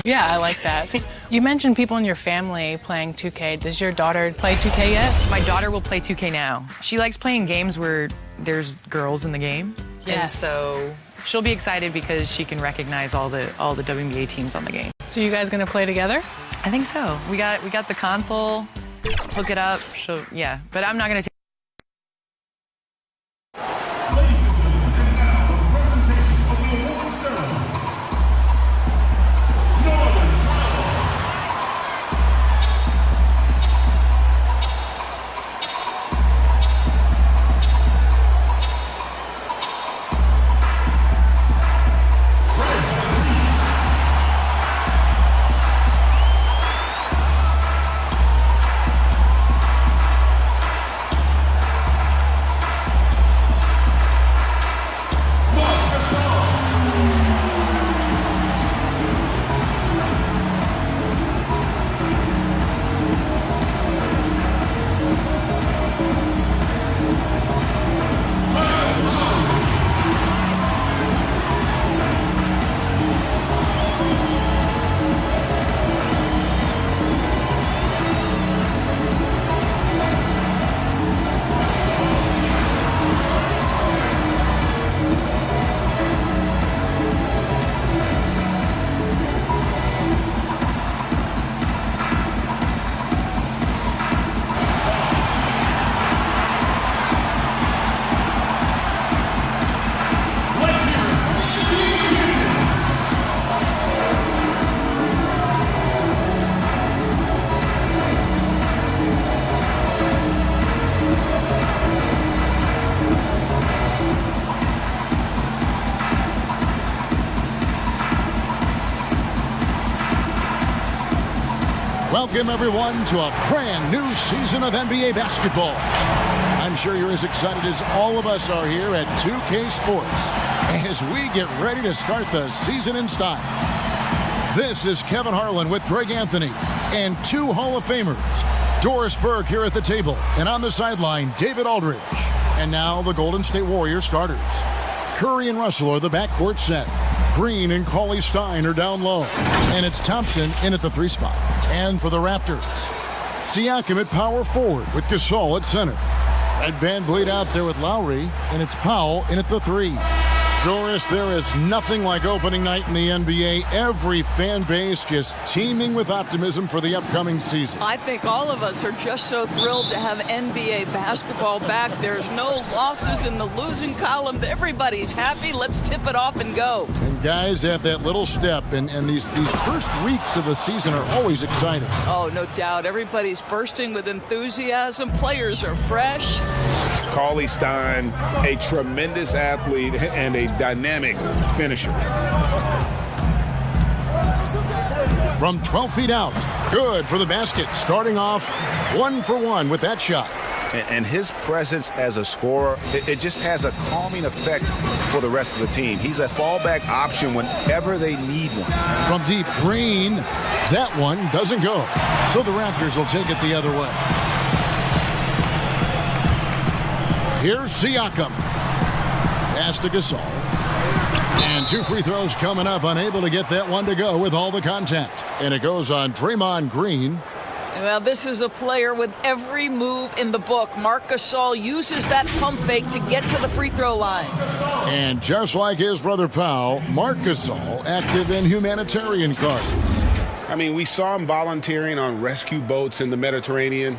Yeah, I like that. You mentioned people in your family playing 2K. Does your daughter play 2K yet? My daughter will play 2K now. She likes playing games where there's girls in the game. Yes. And so she'll be excited because she can recognize all the WNBA teams on the game. So you guys gonna play together? I think so. We got the console, hook it up. Yeah, but I'm not gonna take. Welcome, everyone, to a brand new season of NBA basketball. I'm sure you're as excited as all of us are here at 2K Sports as we get ready to start the season in style. This is Kevin Harlan with Greg Anthony and two Hall of Famers, Doris Burke here at the table, and on the sideline, David Aldridge. And now the Golden State Warriors starters. Curry and Russell are the backcourt set. Green and Cauley Stein are down low. And it's Thompson in at the 3 spot. And for the Raptors, Siakam at power forward with Gasol at center. And VanVleet out there with Lowry, and it's Powell in at the 3. Doris, there is nothing like opening night in the NBA. Every fan base just teeming with optimism for the upcoming season. I think all of us are just so thrilled to have NBA basketball back. There's no losses in the losing column. Everybody's happy. Let's tip it off and go. And guys at that little step, and these first weeks of the season are always exciting. Oh, no doubt. Everybody's bursting with enthusiasm. Players are fresh. Cauley Stein, a tremendous athlete and a dynamic finisher. From 12 feet out, good for the basket, starting off 1 for 1 with that shot. And his presence as a scorer, it just has a calming effect for the rest of the team. He's a fallback option whenever they need one. From deep, Green, that one doesn't go. So the Raptors will take it the other way. Here's Siakam. Pass to Gasol. And 2 free throws coming up, unable to get that one to go with all the contact. And it goes on Draymond Green. Well, this is a player with every move in the book. Marc Gasol uses that pump fake to get to the free throw line. And just like his brother Powell, Marc Gasol active in humanitarian causes. I mean, we saw him volunteering on rescue boats in the Mediterranean.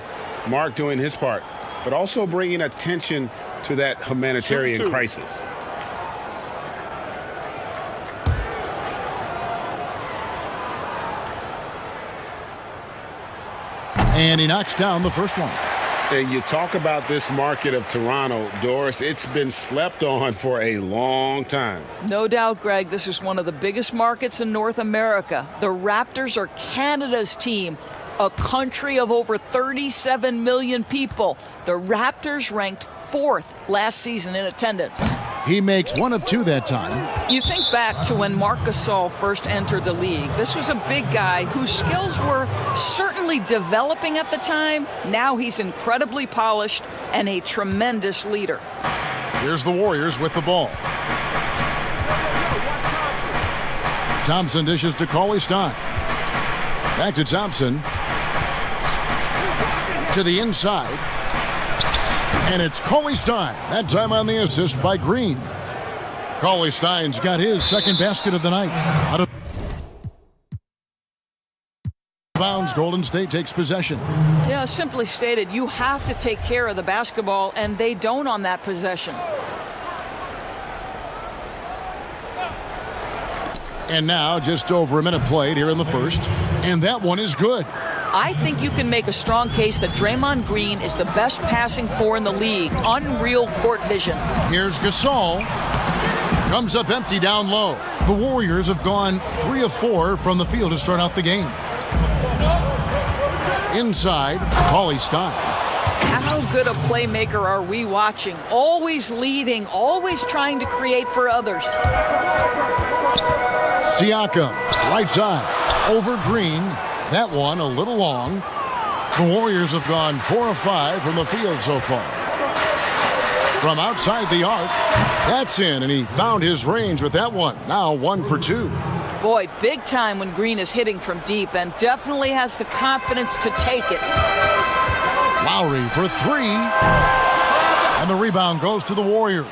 Marc doing his part, but also bringing attention to that humanitarian crisis. And he knocks down the first one. And you talk about this market of Toronto, Doris, it's been slept on for a long time. No doubt, Greg, this is one of the biggest markets in North America. The Raptors are Canada's team, a country of over 37 million people. The Raptors ranked 4th last season in attendance. He makes one of two that time. You think back to when Marc Gasol first entered the league. This was a big guy whose skills were certainly developing at the time. Now he's incredibly polished and a tremendous leader. Here's the Warriors with the ball. Thompson dishes to Cauley Stein. Back to Thompson. To the inside. And it's Cauley Stein. That time on the assist by Green. Cauley Stein's got his second basket of the night. Out of bounds, Golden State takes possession. Yeah, simply stated, you have to take care of the basketball, and they don't on that possession. And now just over a minute played here in the first. And that one is good. I think you can make a strong case that Draymond Green is the best passing four in the league. Unreal court vision. Here's Gasol. Comes up empty down low. The Warriors have gone 3 of 4 from the field to start out the game. Inside, Cauley Stein. How good a playmaker are we watching? Always leading, always trying to create for others. Siakam, right side, over Green. That one a little long. The Warriors have gone 4 of 5 from the field so far. From outside the arc, that's in, and he found his range with that one. Now 1 for 2. Boy, big time when Green is hitting from deep, and definitely has the confidence to take it. Lowry for 3. And the rebound goes to the Warriors.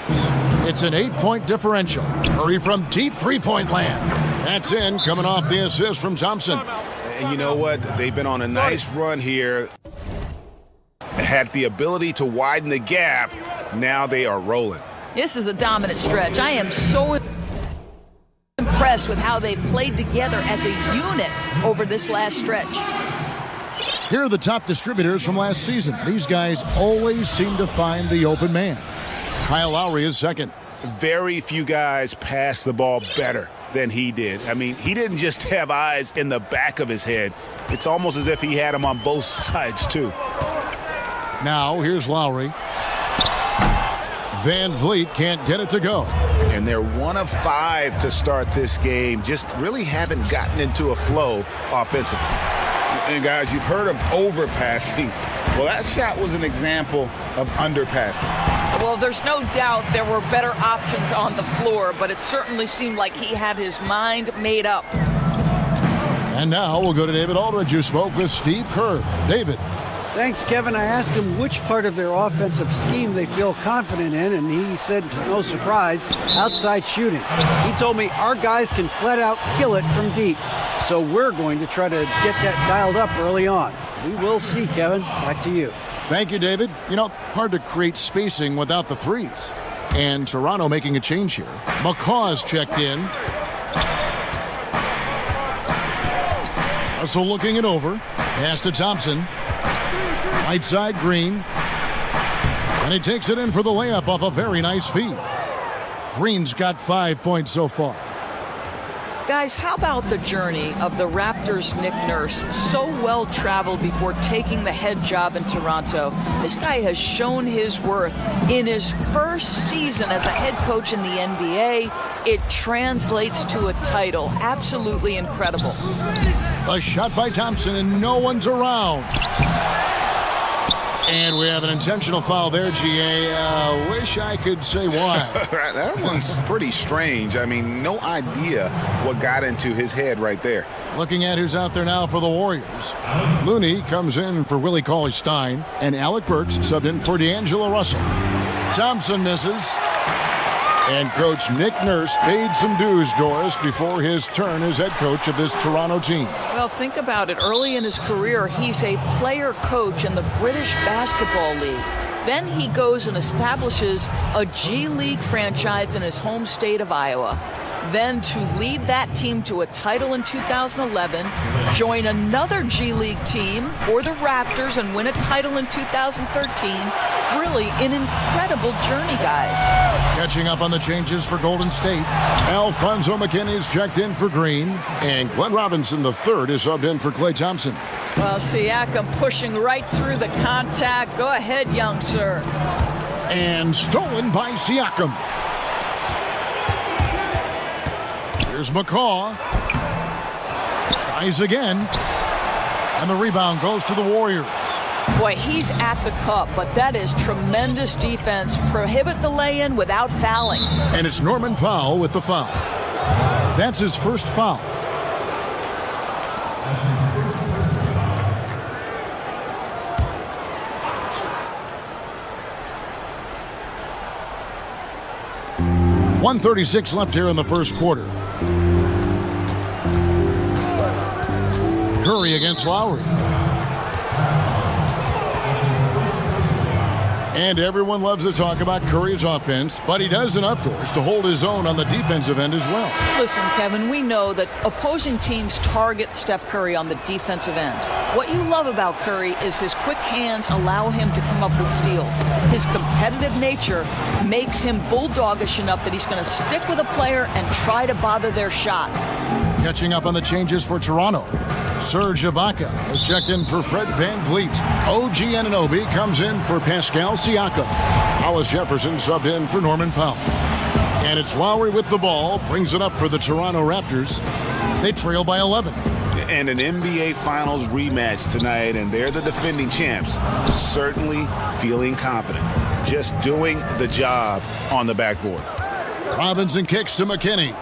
It's an 8-point differential. Curry from deep three-point land. That's in, coming off the assist from Thompson. And you know what? They've been on a nice run here. Had the ability to widen the gap. Now they are rolling. This is a dominant stretch. I am so impressed with how they've played together as a unit over this last stretch. Here are the top distributors from last season. These guys always seem to find the open man. Kyle Lowry is second. Very few guys pass the ball better than he did. I mean, he didn't just have eyes in the back of his head. It's almost as if he had them on both sides, too. Now, here's Lowry. Van Vliet can't get it to go. And they're 1 of 5 to start this game. Just really haven't gotten into a flow offensively. And guys, you've heard of overpassing. Well, that shot was an example of underpassing. Well, there's no doubt there were better options on the floor, but it certainly seemed like he had his mind made up. And now we'll go to David Aldridge, who spoke with Steve Kerr. David. Thanks, Kevin. I asked him which part of their offensive scheme they feel confident in, and he said, no surprise, outside shooting. He told me our guys can flat out kill it from deep, so we're going to try to get that dialed up early on. We will see, Kevin. Back to you. Thank you, David. You know, hard to create spacing without the threes. And Toronto making a change here. McCaw's checked in. Russell looking it over. Pass to Thompson. Right side, Green. And he takes it in for the layup off a very nice feed. Green's got 5 points so far. Guys, how about the journey of the Raptors' Nick Nurse, so well traveled before taking the head job in Toronto? This guy has shown his worth in his first season as a head coach in the NBA. It translates to a title. Absolutely incredible. A shot by Thompson, and no one's around. And we have an intentional foul there, GA. Wish I could say why. That one's pretty strange. I mean, no idea what got into his head right there. Looking at who's out there now for the Warriors. Looney comes in for Willie Cauley-Stein, and Alec Burks subbed in for D'Angelo Russell. Thompson misses. And Coach Nick Nurse paid some dues, Doris, before his turn as head coach of this Toronto team. Well, think about it. Early in his career, he's a player coach in the British Basketball League. Then he goes and establishes a G League franchise in his home state of Iowa. Then to lead that team to a title in 2011, join another G League team for the Raptors and win a title in 2013. Really an incredible journey, guys. Catching up on the changes for Golden State. Alfonso McKinney's checked in for Green. And Glenn Robinson III is subbed in for Klay Thompson. Well, Siakam pushing right through the contact. Go ahead, young sir. And stolen by Siakam. Here's McCaw. Tries again. And the rebound goes to the Warriors. Boy, he's at the cup, but that is tremendous defense. Prohibit the lay-in without fouling. And it's Norman Powell with the foul. That's his first foul. .136 left here in the first quarter. Curry against Lowry. And everyone loves to talk about Curry's offense, but he does enough doors to hold his own on the defensive end as well. Listen, Kevin, we know that opposing teams target Steph Curry on the defensive end. What you love about Curry is his quick hands allow him to come up with steals. His competitive nature makes him bulldogish enough that he's going to stick with a player and try to bother their shot. Catching up on the changes for Toronto. Serge Ibaka has checked in for Fred VanVleet. OG Anunoby comes in for Pascal Siakam. Hollis Jefferson subbed in for Norman Powell. And it's Lowry with the ball, brings it up for the Toronto Raptors. They trail by 11. And an NBA Finals rematch tonight, and they're the defending champs. Certainly feeling confident. Just doing the job on the backboard. Robinson kicks to McKinney.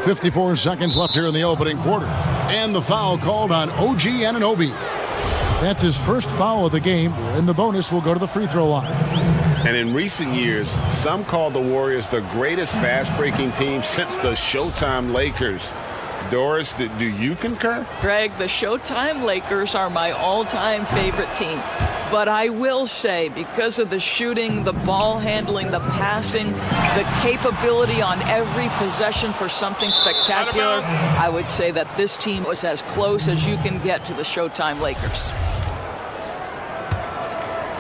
54 seconds left here in the opening quarter. And the foul called on OG Anunoby. That's his first foul of the game, and the bonus will go to the free throw line. And in recent years, some call the Warriors the greatest fast-breaking team since the Showtime Lakers. Doris, do you concur? Greg, the Showtime Lakers are my all-time favorite team. But I will say, because of the shooting, the ball handling, the passing, the capability on every possession for something spectacular, I would say that this team was as close as you can get to the Showtime Lakers.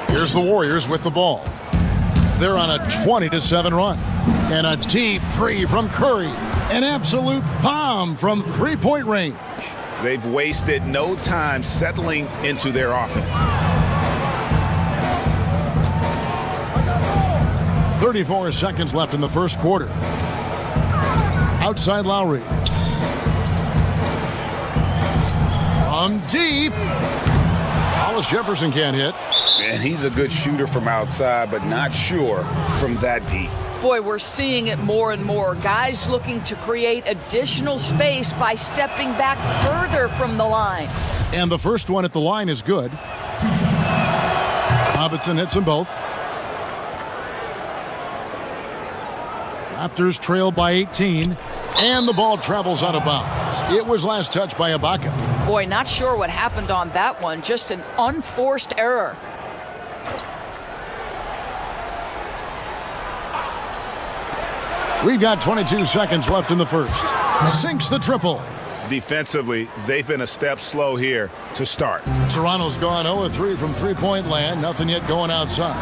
Here's the Warriors with the ball. They're on a 20-7 run. And a deep three from Curry. An absolute bomb from three-point range. They've wasted no time settling into their offense. 34 seconds left in the first quarter. Outside Lowry. From deep. Hollis Jefferson can't hit. And he's a good shooter from outside, but not sure from that deep. Boy, we're seeing it more and more. Guys looking to create additional space by stepping back further from the line. And the first one at the line is good. Robinson hits them both. Raptors trail by 18, and the ball travels out of bounds. It was last touched by Ibaka. Boy, not sure what happened on that one. Just an unforced error. We've got 22 seconds left in the first. Sinks the triple. Defensively, they've been a step slow here to start. Toronto's gone 0-3 from three-point land. Nothing yet going outside.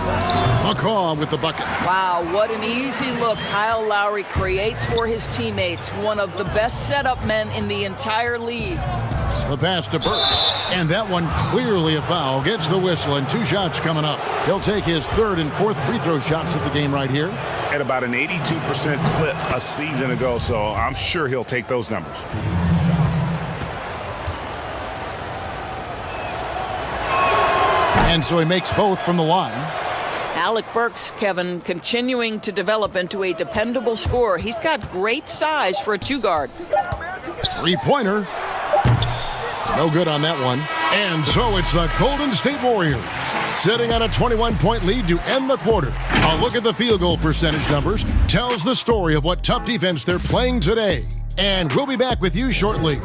McCaw with the bucket. Wow, what an easy look Kyle Lowry creates for his teammates. One of the best setup men in the entire league. The pass to Burks. And that one clearly a foul. Gets the whistle, and 2 shots coming up. He'll take his 3rd and 4th free throw shots at the game right here. At about an 82% clip a season ago, so I'm sure he'll take those numbers. And so he makes both from the line. Alec Burks, Kevin, continuing to develop into a dependable scorer. He's got great size for a 2-guard. Three-pointer. No good on that one. And so it's the Golden State Warriors sitting on a 21-point lead to end the quarter. A look at the field goal percentage numbers tells the story of what tough defense they're playing today. And we'll be back with you shortly.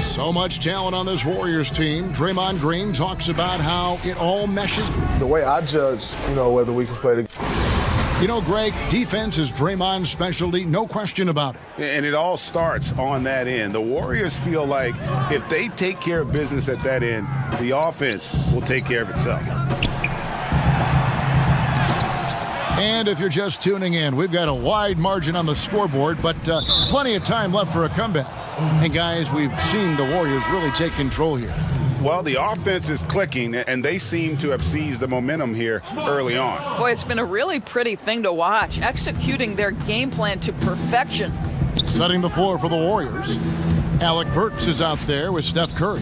So much talent on this Warriors team. Draymond Green talks about how it all meshes. The way I judge, whether we can play the Greg, defense is Draymond's specialty, no question about it. And it all starts on that end. The Warriors feel like if they take care of business at that end, the offense will take care of itself. And if you're just tuning in, we've got a wide margin on the scoreboard, but plenty of time left for a comeback. And guys, we've seen the Warriors really take control here. Well, the offense is clicking, and they seem to have seized the momentum here early on. Boy, it's been a really pretty thing to watch, executing their game plan to perfection. Setting the floor for the Warriors. Alec Burks is out there with Steph Curry.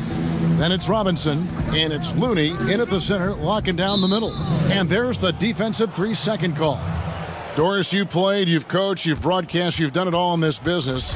Then it's Robinson, and it's Looney in at the center, locking down the middle. And there's the defensive 3-second call. Doris, you played, you've coached, you've broadcast, you've done it all in this business.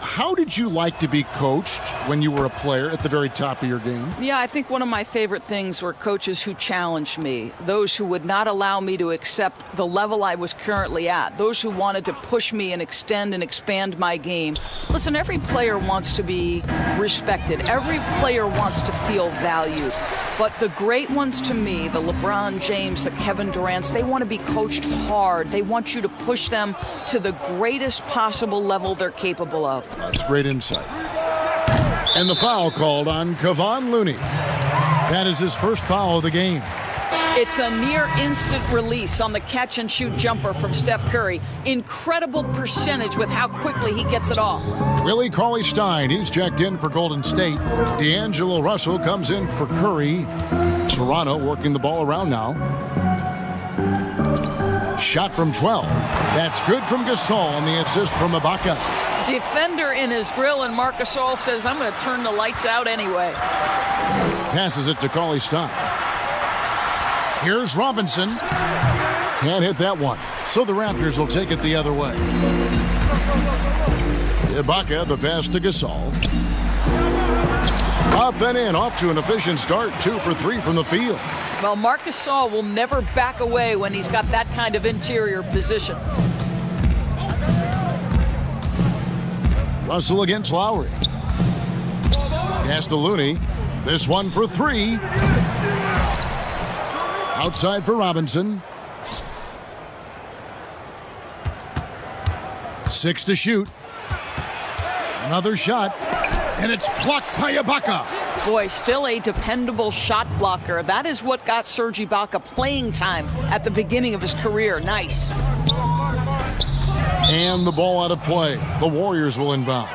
How did you like to be coached when you were a player at the very top of your game? Yeah, I think one of my favorite things were coaches who challenged me, those who would not allow me to accept the level I was currently at, those who wanted to push me and extend and expand my game. Listen, every player wants to be respected. Every player wants to feel valued. But the great ones to me, the LeBron James, the Kevin Durants, they want to be coached hard. They want you to push them to the greatest possible level they're capable of. That's great insight. And the foul called on Kevon Looney. That is his first foul of the game. It's a near instant release on the catch-and-shoot jumper from Steph Curry. Incredible percentage with how quickly he gets it off. Willie Cauley-Stein, he's checked in for Golden State. D'Angelo Russell comes in for Curry. Toronto working the ball around now. Shot from 12. That's good from Gasol on the assist from Ibaka. Defender in his grill, and Marc Gasol says, I'm going to turn the lights out anyway. Passes it to Cauley-Stein. Here's Robinson. Can't hit that one. So the Raptors will take it the other way. Ibaka, the pass to Gasol. Up and in, off to an efficient start. 2 for 3 from the field. Well, Marc Gasol will never back away when he's got that kind of interior position. Russell against Lowry. Pass to Looney. This one for 3. Outside for Robinson. 6 to shoot. Another shot. And it's blocked by Ibaka. Boy, still a dependable shot blocker. That is what got Serge Ibaka playing time at the beginning of his career. Nice. And the ball out of play. The Warriors will inbound.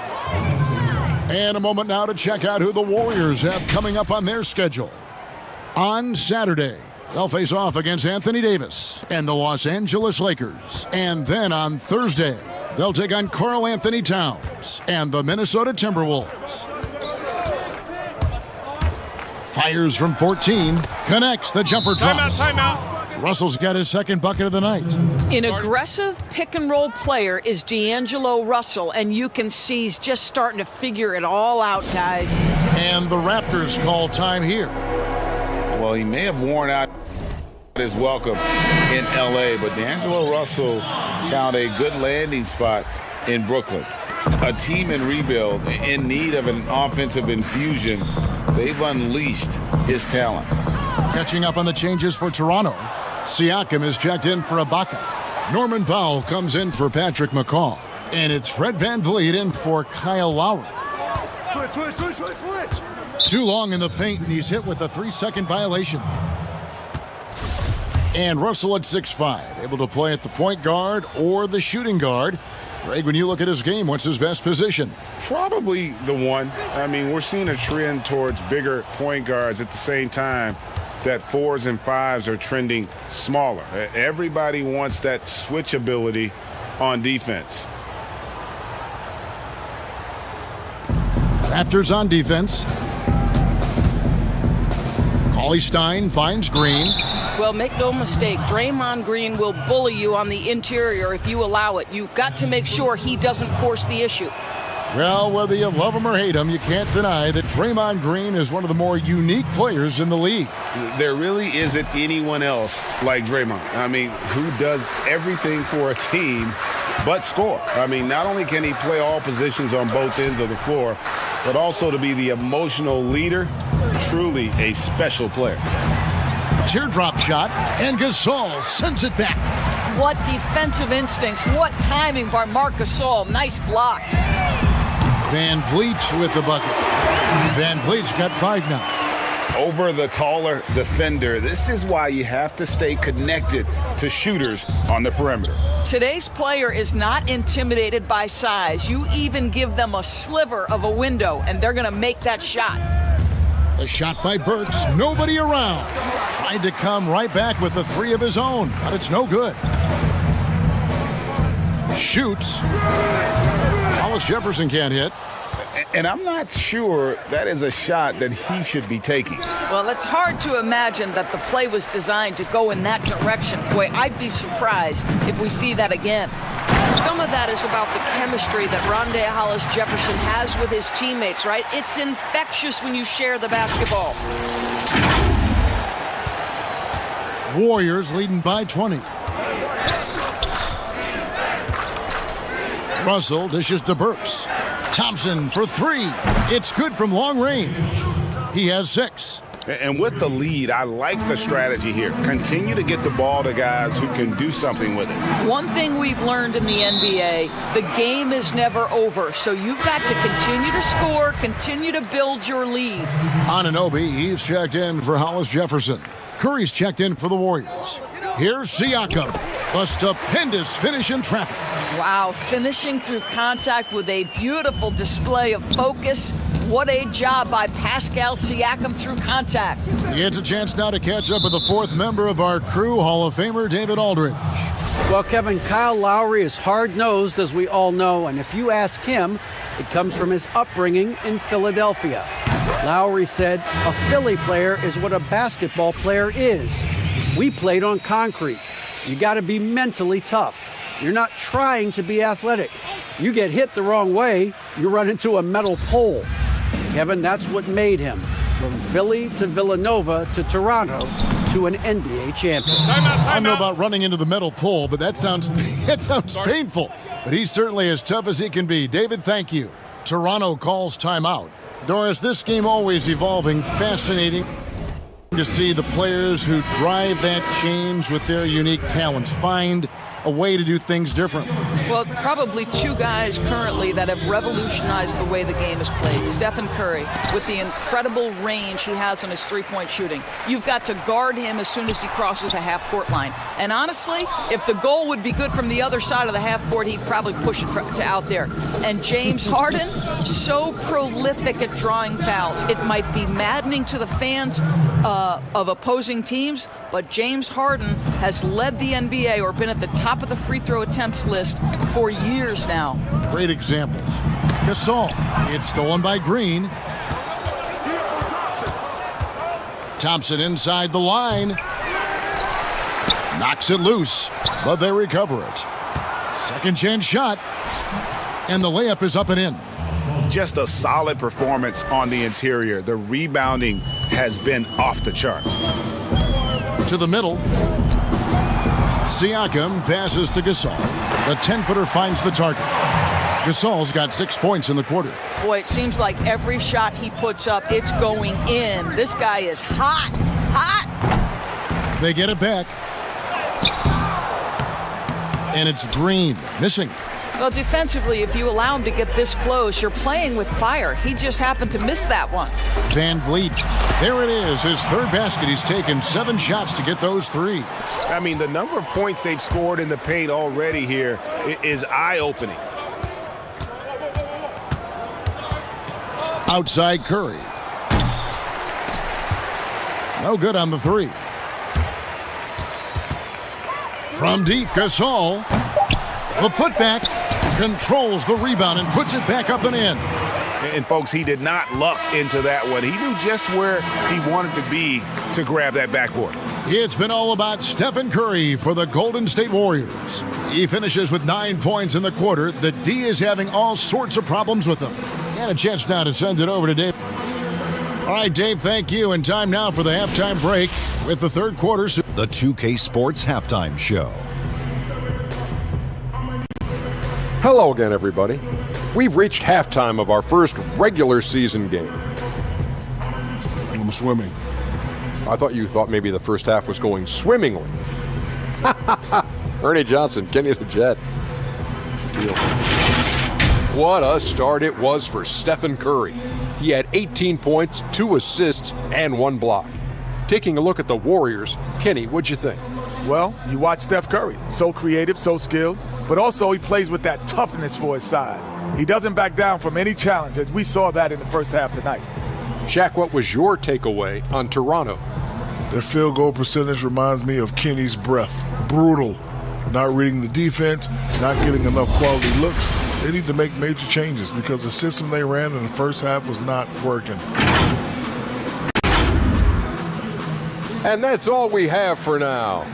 And a moment now to check out who the Warriors have coming up on their schedule. On Saturday, they'll face off against Anthony Davis and the Los Angeles Lakers. And then on Thursday, they'll take on Karl Anthony Towns and the Minnesota Timberwolves. Fires from 14, connects, the jumper drops. Timeout. Russell's got his second bucket of the night. An aggressive pick-and-roll player is D'Angelo Russell, and you can see he's just starting to figure it all out, guys. And the Raptors call time here. Well, he may have worn out his welcome in L.A., but D'Angelo Russell found a good landing spot in Brooklyn. A team in rebuild, in need of an offensive infusion. They've unleashed his talent. Catching up on the changes for Toronto. Siakam is checked in for Ibaka. Norman Powell comes in for Patrick McCaw. And it's Fred VanVleet in for Kyle Lowry. Switch. Too long in the paint, and he's hit with a 3-second violation. And Russell at 6'5", able to play at the point guard or the shooting guard. Greg, when you look at his game, what's his best position? Probably the one. I mean, we're seeing a trend towards bigger point guards at the same time that 4s and 5s are trending smaller. Everybody wants that switch ability on defense. Raptors on defense. Cauley-Stein finds Green. Well, make no mistake, Draymond Green will bully you on the interior if you allow it. You've got to make sure he doesn't force the issue. Well, whether you love him or hate him, you can't deny that Draymond Green is one of the more unique players in the league. There really isn't anyone else like Draymond. I mean, who does everything for a team but score. I mean, not only can he play all positions on both ends of the floor, but also to be the emotional leader. Truly a special player. Teardrop shot, and Gasol sends it back. What defensive instincts. What timing by Marc Gasol. Nice block. VanVleet with the bucket. VanVleet's got 5 now. over the taller defender. This is why you have to stay connected to shooters on the perimeter. Today's player is not intimidated by size. You even give them a sliver of a window, and they're going to make that shot. A shot by Burks, nobody around. Tried to come right back with the three of his own, but it's no good. Shoots. Hollis Jefferson can't hit. And I'm not sure that is a shot that he should be taking. Well, it's hard to imagine that the play was designed to go in that direction. Boy, I'd be surprised if we see that again. Some of that is about the chemistry that Rondé Hollis Jefferson has with his teammates, right? It's infectious when you share the basketball. Warriors leading by 20. Russell dishes to Burks. Thompson for three. It's good from long range. He has 6. And with the lead, I like the strategy here. Continue to get the ball to guys who can do something with it. One thing we've learned in the NBA, the game is never over. So you've got to continue to score, continue to build your lead. Anunoby, he's checked in for Hollis Jefferson. Curry's checked in for the Warriors. Here's Siakam. A stupendous finish in traffic. Wow, finishing through contact with a beautiful display of focus. What a job by Pascal Siakam through contact. He gets a chance now to catch up with the 4th member of our crew, Hall of Famer David Aldridge. Well, Kevin, Kyle Lowry is hard-nosed, as we all know, and if you ask him, it comes from his upbringing in Philadelphia. Lowry said, a Philly player is what a basketball player is. We played on concrete. You got to be mentally tough. You're not trying to be athletic. You get hit the wrong way, you run into a metal pole. Kevin, that's what made him. From Philly to Villanova to Toronto to an NBA champion. I don't know about running into the metal pole, but that sounds painful. But he's certainly as tough as he can be. David, thank you. Toronto calls timeout. Doris, this game always evolving, fascinating to see the players who drive that change with their unique talents find a way to do things different. Well, probably 2 guys currently that have revolutionized the way the game is played. Stephon Curry, with the incredible range he has on his three-point shooting. You've got to guard him as soon as he crosses the half-court line. And honestly, if the goal would be good from the other side of the half-court, he'd probably push it to out there. And James Harden, so prolific at drawing fouls. It might be maddening to the fans of opposing teams, but James Harden has led the NBA or been at the top of the free throw attempts list for years now. Great examples. Gasol, it's stolen by Green. Thompson inside the line. Knocks it loose, but they recover it. Second chance shot, and the layup is up and in. Just a solid performance on the interior. The rebounding has been off the charts. To the middle. Siakam passes to Gasol. The 10-footer finds the target. Gasol's got 6 points in the quarter. Boy, it seems like every shot he puts up, it's going in. This guy is hot, hot. They get it back. And it's Green, missing. Well, defensively, if you allow him to get this close, you're playing with fire. He just happened to miss that one. Van Vliet, there it is, his 3rd basket. He's taken 7 shots to get those 3. I mean, the number of points they've scored in the paint already here is eye-opening. Outside Curry. No good on the 3. From deep, Gasol. The putback controls the rebound and puts it back up and in. And folks, he did not luck into that one. He knew just where he wanted to be to grab that backboard. It's been all about Stephen Curry for the Golden State Warriors. He finishes with 9 points in the quarter. The D is having all sorts of problems with him. And a chance now to send it over to Dave. All right, Dave, thank you. And time now for the halftime break with the 3rd quarter. The 2K Sports Halftime Show. Hello again, everybody. We've reached halftime of our first regular season game. I'm swimming. I thought you thought maybe the first half was going swimmingly. Ernie Johnson, Kenny the Jet. What a start it was for Stephon Curry. He had 18 points, 2 assists, and 1 block. Taking a look at the Warriors, Kenny, what'd you think? Well, you watch Steph Curry. So creative, so skilled, but also he plays with that toughness for his size. He doesn't back down from any challenge, as we saw that in the first half tonight. Shaq, what was your takeaway on Toronto? Their field goal percentage reminds me of Kenny's breath. Brutal. Not reading the defense, not getting enough quality looks. They need to make major changes because the system they ran in the first half was not working. And that's all we have for now.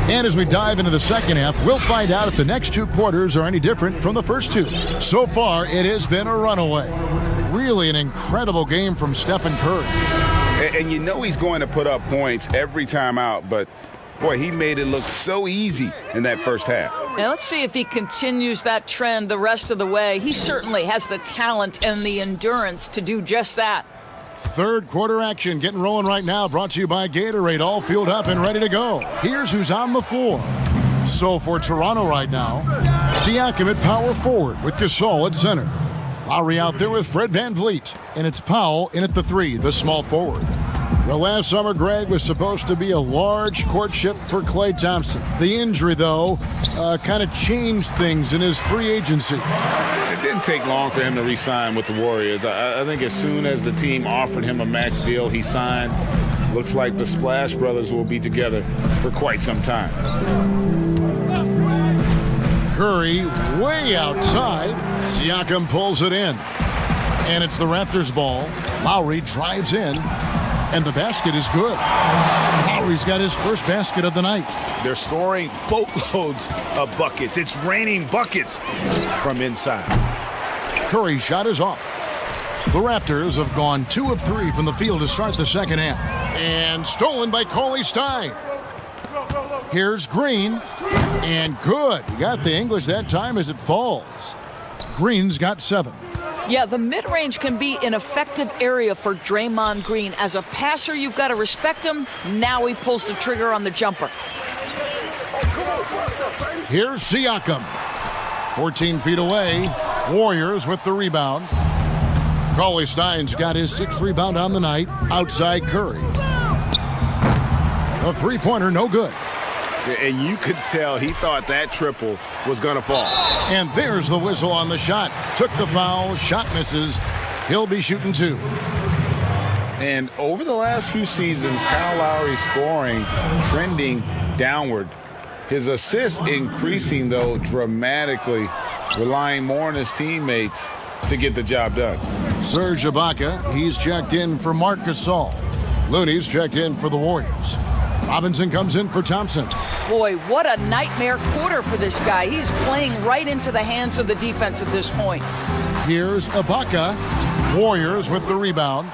And as we dive into the second half, we'll find out if the next 2 quarters are any different from the first 2. So far, it has been a runaway. Really an incredible game from Stephon Curry. And you know he's going to put up points every time out, but boy, he made it look so easy in that first half. Now let's see if he continues that trend the rest of the way. He certainly has the talent and the endurance to do just that. Third quarter action getting rolling right now, brought to you by Gatorade, all fueled up and ready to go. Here's who's on the floor. So for Toronto right now, Siakam at power forward with Gasol at center. Lowry out there with Fred VanVleet, and it's Powell in at the 3, the small forward. Well, last summer, Greg, was supposed to be a large courtship for Klay Thompson. The injury, though, kind of changed things in his free agency. It didn't take long for him to re-sign with the Warriors. I think as soon as the team offered him a max deal, he signed. Looks like the Splash Brothers will be together for quite some time. Curry way outside. Siakam pulls it in. And it's the Raptors' ball. Lowry drives in. And the basket is good. Lowry's got his first basket of the night. They're scoring boatloads of buckets. It's raining buckets from inside. Curry's shot is off. The Raptors have gone 2 of 3 from the field to start the second half. And stolen by Cauley Stein. Here's Green. And good. He got the English that time as it falls. Green's got 7. Yeah, the mid-range can be an effective area for Draymond Green. As a passer, you've got to respect him. Now he pulls the trigger on the jumper. Here's Siakam. 14 feet away. Warriors with the rebound. Cauley Stein's got his 6th rebound on the night. Outside Curry. A three-pointer, no good. And you could tell he thought that triple was going to fall. And there's the whistle on the shot. Took the foul, shot misses. He'll be shooting 2. And over the last few seasons, Kyle Lowry's scoring trending downward. His assists increasing, though, dramatically, relying more on his teammates to get the job done. Serge Ibaka, he's checked in for Marc Gasol. Looney's checked in for the Warriors. Robinson comes in for Thompson. Boy, what a nightmare quarter for this guy. He's playing right into the hands of the defense at this point. Here's Ibaka. Warriors with the rebound.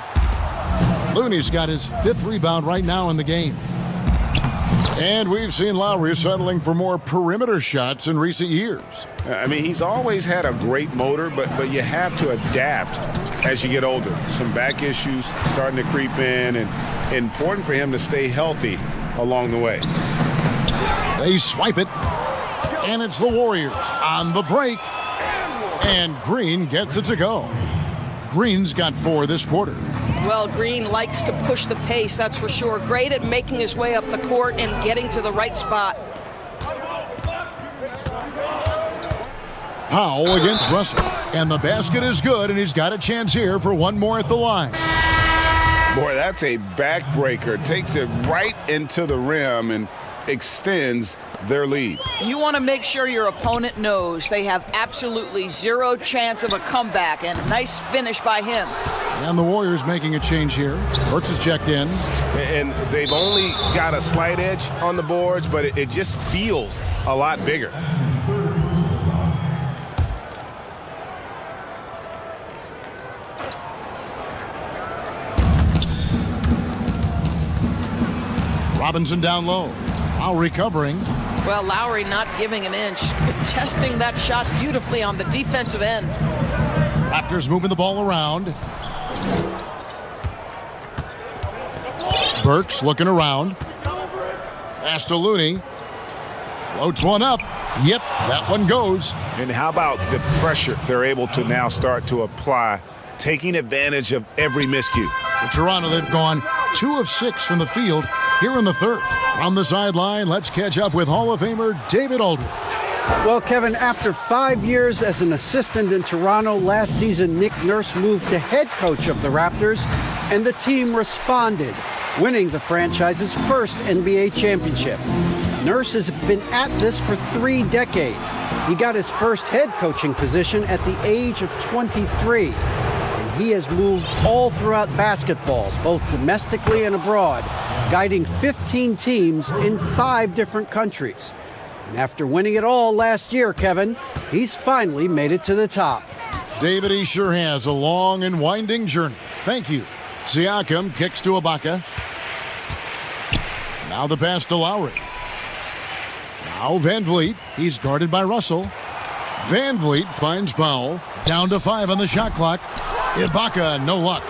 Looney's got his 5th rebound right now in the game. And we've seen Lowry settling for more perimeter shots in recent years. I mean, he's always had a great motor, but you have to adapt as you get older. Some back issues starting to creep in, and important for him to stay healthy along the way. They swipe it, and it's the Warriors on the break. And Green gets it to go. Green's got 4 this quarter. Well, Green likes to push the pace, that's for sure. Great at making his way up the court and getting to the right spot. Powell against Russell. And the basket is good, and he's got a chance here for one more at the line. Boy, that's a backbreaker. Takes it right into the rim and extends their lead. You want to make sure your opponent knows they have absolutely 0 chance of a comeback, and nice finish by him. And the Warriors making a change here. Brooks is checked in. And they've only got a slight edge on the boards, but it just feels a lot bigger. Robinson down low. Lowry covering. Well, Lowry not giving an inch. Contesting that shot beautifully on the defensive end. Burks looking around. Pass to Looney. Floats one up. Yep, that one goes. And how about the pressure they're able to now start to apply, taking advantage of every miscue? For Toronto, they've gone 2 of 6 from the field here in the third. From the sideline, let's catch up with Hall of Famer David Aldridge. Well, Kevin, after 5 years as an assistant in Toronto, last season Nick Nurse moved to head coach of the Raptors, and the team responded, winning the franchise's first NBA championship. Nurse has been at this for 3 decades. He got his first head coaching position at the age of 23. And he has moved all throughout basketball, both domestically and abroad, guiding 15 teams in 5 different countries. And after winning it all last year, Kevin, he's finally made it to the top. David, he sure has a long and winding journey. Thank you. Siakam kicks to Ibaka. Now the pass to Lowry. Now Van Vliet. He's guarded by Russell. Van Vliet finds Powell. Down to 5 on the shot clock. Ibaka, no luck.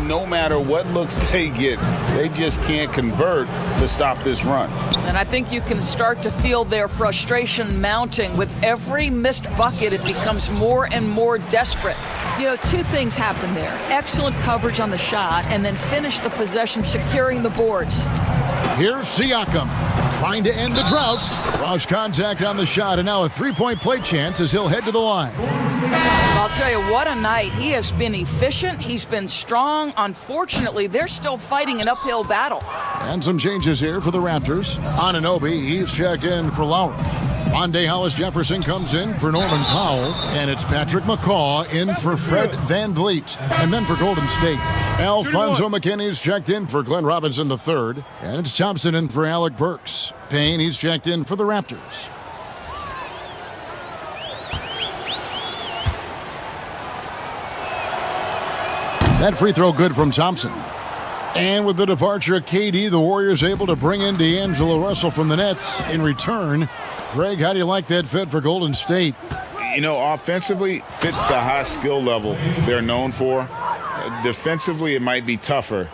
No matter what looks they get, they just can't convert to stop this run. And I think you can start to feel their frustration mounting. With every missed bucket, it becomes more and more desperate. You know, 2 things happen there. Excellent coverage on the shot, and then finish the possession securing the boards. Here's Siakam trying to end the drought. Cross contact on the shot, and now a 3-point play chance as he'll head to the line. I'll tell you, what a night. He has been efficient. He's been strong. Unfortunately, they're still fighting an uphill battle. And some changes here for the Raptors. Anunoby, he's checked in for Lowry. Monday Hollis Jefferson comes in for Norman Powell, and it's Patrick McCaw in for Fred Van Vliet. And then for Golden State, Alfonso McKinney's checked in for Glenn Robinson III, and it's Thompson in for Alec Burks. Payne, he's checked in for the Raptors. That free throw good from Thompson. And with the departure of KD, the Warriors able to bring in D'Angelo Russell from the Nets in return. Greg, how do you like that fit for Golden State? You know, offensively, fits the high skill level they're known for. Defensively, it might be tougher,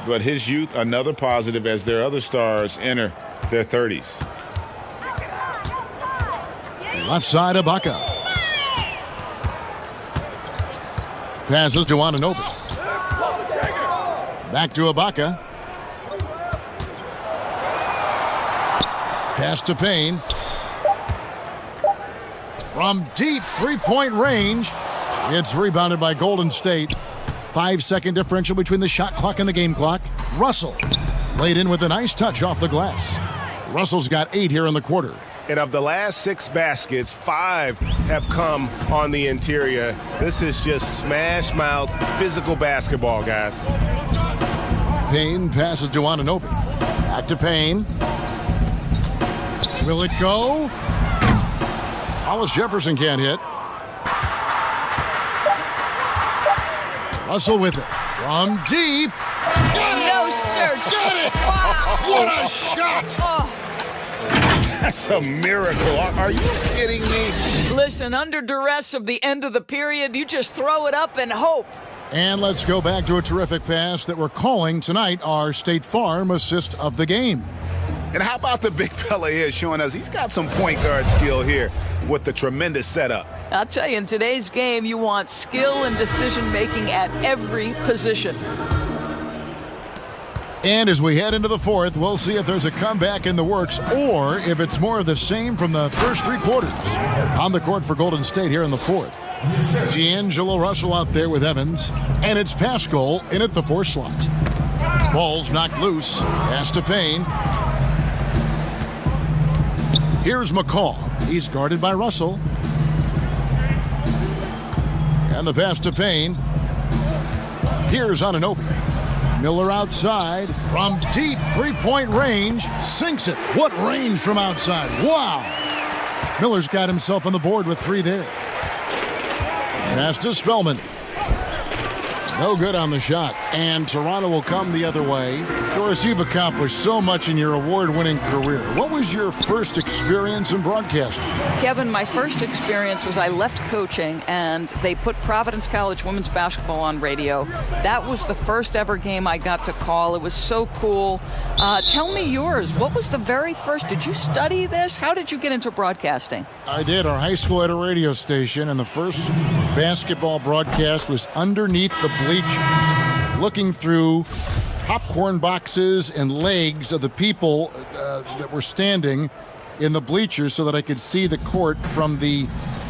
but his youth, another positive as their other stars enter their 30s. Left side, Ibaka. Passes to Anunoby. Back to Ibaka. Pass to Payne. From deep 3-point range. It's rebounded by Golden State. 5-second differential between the shot clock and the game clock. Russell laid in with a nice touch off the glass. Russell's got 8 here in the quarter. And of the last 6 baskets, 5 have come on the interior. This is just smash mouth physical basketball, guys. Payne passes to Anunoby. Back to Payne. Will it go? Hollis Jefferson can't hit. Russell with it. From deep. No, sir. Got it! Wow. What a shot! Oh. That's a miracle. Are you kidding me? Listen, under duress of the end of the period, you just throw it up and hope. And let's go back to a terrific pass that we're calling tonight our State Farm assist of the game. And how about the big fella here showing us he's got some point guard skill here with the tremendous setup. I'll tell you, in today's game, you want skill and decision-making at every position. And as we head into the fourth, we'll see if there's a comeback in the works or if it's more of the same from the first 3 quarters. On the court for Golden State here in the fourth. D'Angelo Russell out there with Evans, and it's Pascal in at the 4 slot. Ball's knocked loose. Pass to Payne. Here's McCaw. He's guarded by Russell. And the pass to Payne. Here's Anunoby. Miller outside from deep 3-point range. Sinks it. What range from outside. Wow. Miller's got himself on the board with 3 there. Pass to Spellman. No good on the shot. And Toronto will come the other way. Doris, you've accomplished so much in your award-winning career. What was your first experience in broadcasting? Kevin, my first experience was I left coaching and they put Providence College women's basketball on radio. That was the first ever game I got to call. It was so cool. Tell me yours. What was the very first? Did you study this? How did you get into broadcasting? I did. Our high school had a radio station, and the first basketball broadcast was underneath the bleachers, looking through popcorn boxes and legs of the people that were standing in the bleachers so that I could see the court from the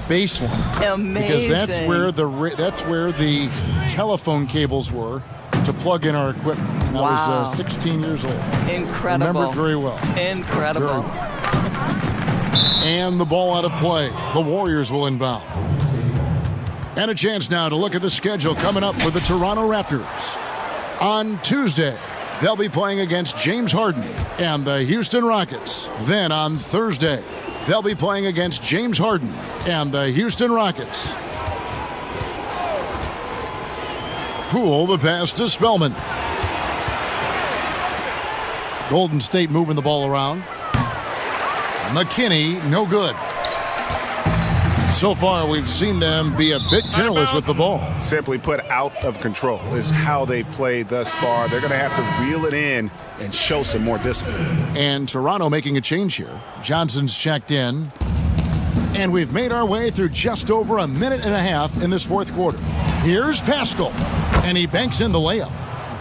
baseline. Amazing. Because that's where the telephone cables were to plug in our equipment. And I was 16 years old. Incredible. Remember it very well. Incredible. And the ball out of play. The Warriors will inbound. And a chance now to look at the schedule coming up for the Toronto Raptors. On Tuesday, they'll be playing against James Harden and the Houston Rockets. Then on Thursday, they'll be playing against James Harden and the Houston Rockets. Poole, the pass to Spellman. Golden State moving the ball around. McKinney, no good. So far, we've seen them be a bit careless with the ball. Simply put, out of control is how they played thus far. They're going to have to reel it in and show some more discipline. And Toronto making a change here. Johnson's checked in. And we've made our way through just over a minute and a half in this fourth quarter. Here's Pascal, and he banks in the layup.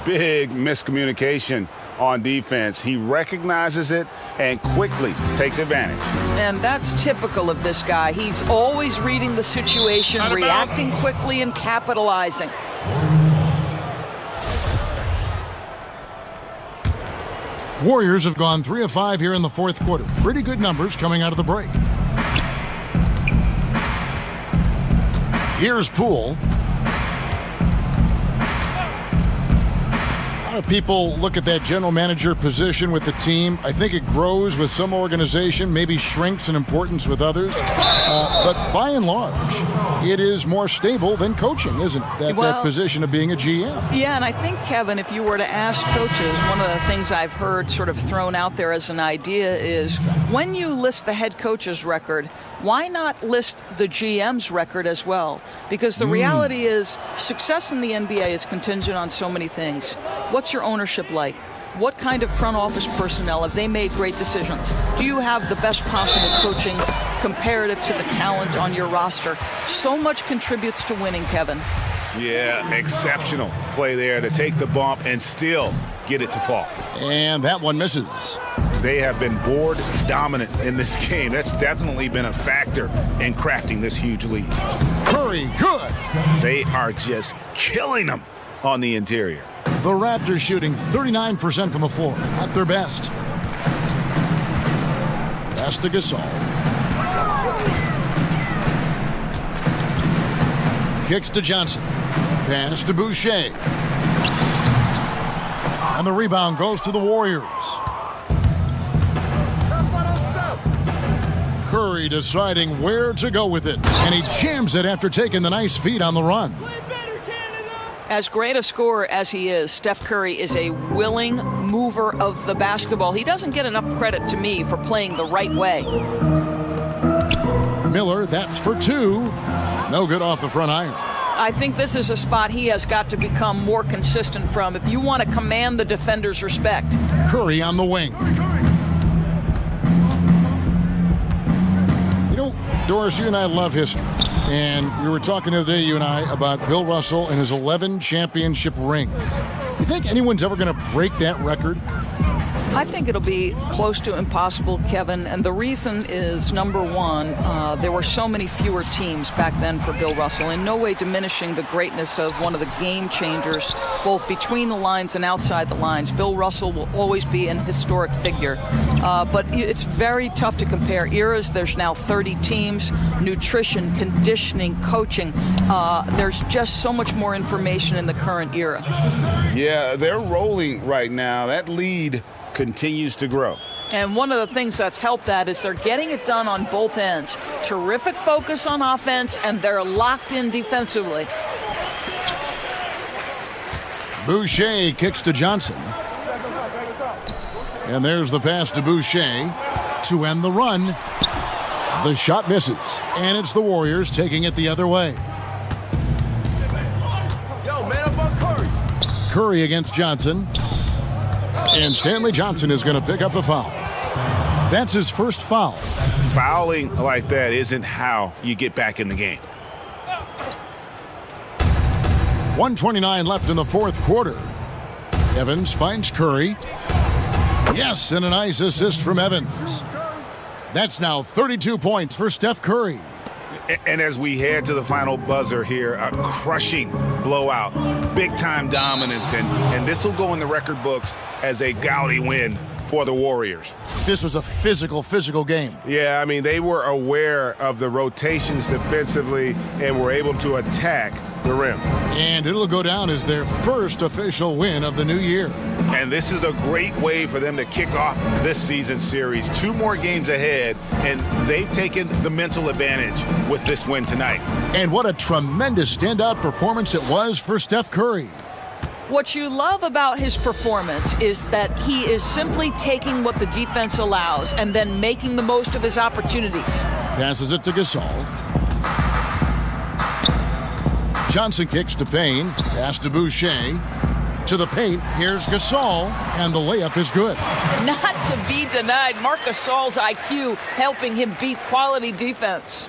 Big miscommunication on defense. He recognizes it and quickly takes advantage. And that's typical of this guy. He's always reading the situation, reacting quickly, and capitalizing. Warriors have gone 3 of 5 here in the fourth quarter. Pretty good numbers coming out of the break. Here's Poole. A lot of people look at that general manager position with the team. I think it grows with some organization, maybe shrinks in importance with others. But by and large, it is more stable than coaching, isn't it? That position of being a GM. Yeah, and I think, Kevin, if you were to ask coaches, one of the things I've heard sort of thrown out there as an idea is when you list the head coach's record, why not list the GM's record as well? Because the reality is success in the NBA is contingent on so many things. What's your ownership like? What kind of front office personnel? Have they made great decisions? Do you have the best possible coaching comparative to the talent on your roster? So much contributes to winning, Kevin. Yeah, exceptional play there to take the bump and still get it to fall. And that one misses. They have been board dominant in this game. That's definitely been a factor in crafting this huge lead. Curry, good. They are just killing them on the interior. The Raptors shooting 39% from the floor, at their best. Pass to Gasol. Kicks to Johnson. Pass to Boucher. And the rebound goes to the Warriors. Curry deciding where to go with it. And he jams it after taking the nice feed on the run. As great a scorer as he is, Steph Curry is a willing mover of the basketball. He doesn't get enough credit to me for playing the right way. Miller, that's for 2. No good off the front iron. I think this is a spot he has got to become more consistent from if you want to command the defender's respect. Curry on the wing. You know, Doris, you and I love history. And we were talking the other day, you and I, about Bill Russell and his 11 championship rings. You think anyone's ever going to break that record? I think it'll be close to impossible, Kevin, and the reason is, number one, there were so many fewer teams back then for Bill Russell, in no way diminishing the greatness of one of the game changers, both between the lines and outside the lines. Bill Russell will always be an historic figure, but it's very tough to compare eras. There's now 30 teams, nutrition, conditioning, coaching. There's just so much more information in the current era. Yeah, they're rolling right now. That lead continues to grow. And one of the things that's helped that is they're getting it done on both ends. Terrific focus on offense, and they're locked in defensively. Boucher kicks to Johnson. And there's the pass to Boucher to end the run. The shot misses. And it's the Warriors taking it the other way. Curry against Johnson. And Stanley Johnson is going to pick up the foul. That's his first foul. Fouling like that isn't how you get back in the game. 1:29 left in the fourth quarter. Evans finds Curry. Yes, and a nice assist from Evans. That's now 32 points for Steph Curry. And as we head to the final buzzer here, a crushing blowout, big-time dominance, and this will go in the record books as a gaudy win for the Warriors. This was a physical game. Yeah, I mean, they were aware of the rotations defensively and were able to attack the rim. And it'll go down as their first official win of the new year. And this is a great way for them to kick off this season series. 2 more games ahead, and they've taken the mental advantage with this win tonight. And what a tremendous standout performance it was for Steph Curry. What you love about his performance is that he is simply taking what the defense allows and then making the most of his opportunities. Passes it to Gasol. Johnson kicks to Payne. Pass to Boucher. To the paint. Here's Gasol. And the layup is good. Not to be denied, Marc Gasol's IQ helping him beat quality defense.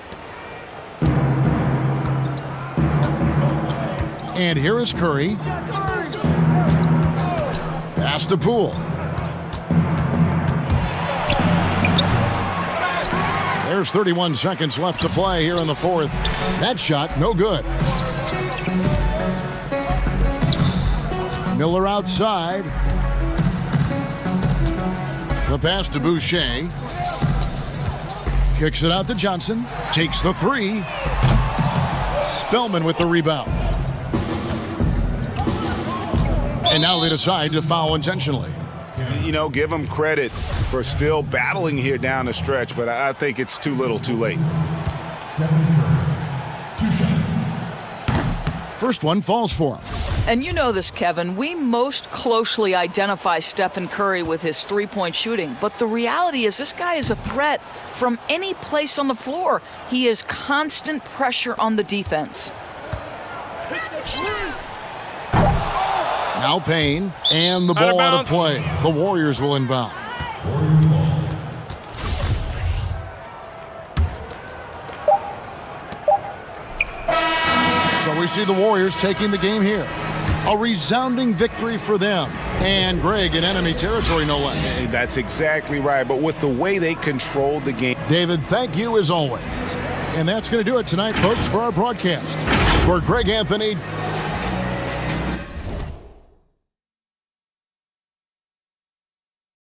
And here is Curry. Pass to Poole. There's 31 seconds left to play here in the fourth. That shot, no good. Miller outside. The pass to Boucher. Kicks it out to Johnson. Takes the three. Spellman with the rebound. And now they decide to foul intentionally. You know, give them credit for still battling here down the stretch, but I think it's too little too late. First one falls for him. And you know this, Kevin. We most closely identify Stephen Curry with his three-point shooting. But the reality is this guy is a threat from any place on the floor. He is constant pressure on the defense. Now Payne, and the ball out of play. The Warriors will inbound. So we see the Warriors taking the game here. A resounding victory for them. And Greg in enemy territory, no less. Hey, that's exactly right. But with the way they controlled the game. David, thank you as always. And that's going to do it tonight, folks, for our broadcast. For Greg Anthony,